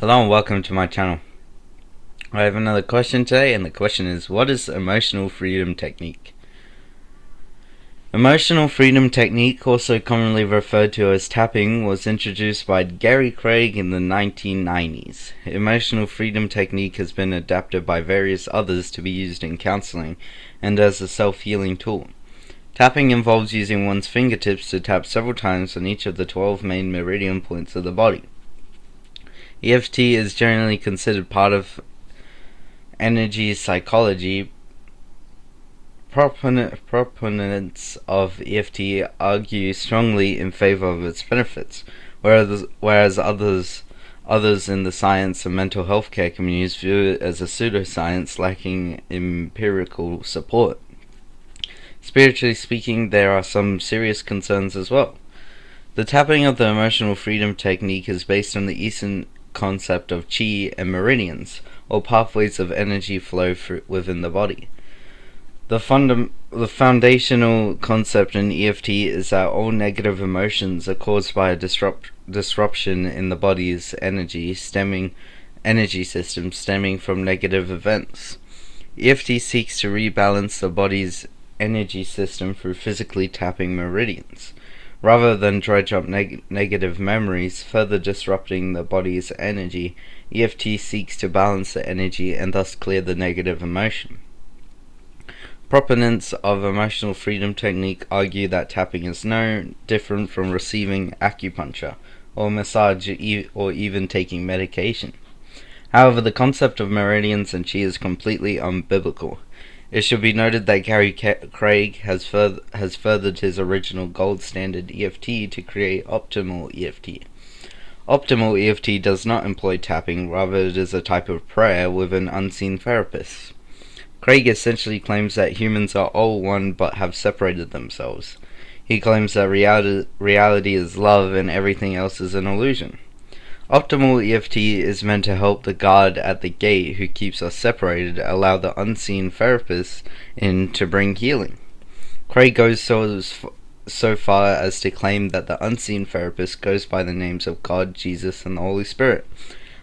Hello and welcome to my channel. I have another question today, and the question is, what is emotional freedom technique? Emotional freedom technique, also commonly referred to as tapping, was introduced by Gary Craig in the 1990s. Emotional freedom technique has been adapted by various others to be used in counseling and as a self-healing tool. Tapping involves using one's fingertips to tap several times on each of the 12 main meridian points of the body. EFT is generally considered part of energy psychology. Proponents of EFT argue strongly in favor of its benefits, whereas others in the science and mental health care communities view it as a pseudoscience lacking empirical support. Spiritually speaking, there are some serious concerns as well. The tapping of the emotional freedom technique is based on the Eastern concept of chi and meridians, or pathways of energy flow within the body. The foundational concept in EFT is that all negative emotions are caused by a disruption in the body's energy system stemming from negative events. EFT seeks to rebalance the body's energy system through physically tapping meridians, rather than dredge up negative memories, further disrupting the body's energy. EFT seeks to balance the energy and thus clear the negative emotion. Proponents of emotional freedom technique argue that tapping is no different from receiving acupuncture, or massage, or even taking medication. However, the concept of meridians and chi is completely unbiblical. It should be noted that Gary Craig has furthered his original gold standard EFT to create optimal EFT. Optimal EFT does not employ tapping, rather it is a type of prayer with an unseen therapist. Craig essentially claims that humans are all one but have separated themselves. He claims that reality is love and everything else is an illusion. Optimal EFT is meant to help the guard at the gate who keeps us separated allow the unseen therapist in to bring healing. Craig goes so far as to claim that the unseen therapist goes by the names of God, Jesus, and the Holy Spirit,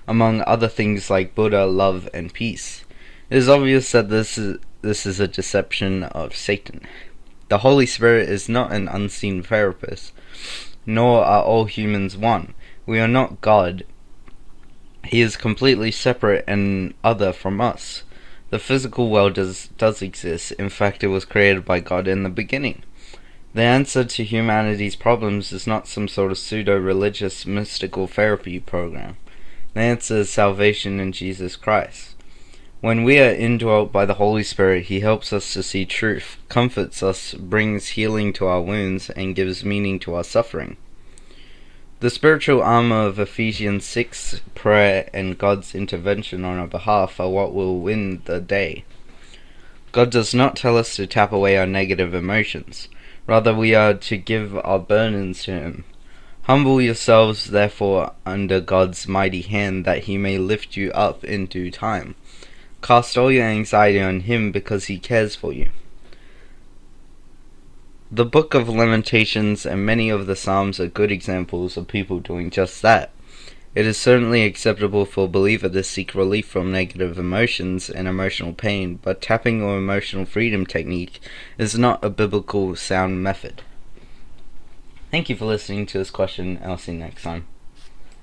among other things like Buddha, love, and peace. It is obvious that this is a deception of Satan. The Holy Spirit is not an unseen therapist, nor are all humans one. We are not God. He is completely separate and other from us. The physical world does exist. In fact, it was created by God in the beginning. The answer to humanity's problems is not some sort of pseudo-religious mystical therapy program. The answer is salvation in Jesus Christ. When we are indwelt by the Holy Spirit, He helps us to see truth, comforts us, brings healing to our wounds, and gives meaning to our suffering. The spiritual armor of Ephesians 6, prayer, and God's intervention on our behalf are what will win the day. God does not tell us to tap away our negative emotions. Rather, we are to give our burdens to Him. Humble yourselves, therefore, under God's mighty hand, that He may lift you up in due time. Cast all your anxiety on Him, because He cares for you. The Book of Lamentations and many of the Psalms are good examples of people doing just that. It is certainly acceptable for a believer to seek relief from negative emotions and emotional pain, but tapping or emotional freedom technique is not a biblical sound method. Thank you for listening to this question, and I'll see you next time.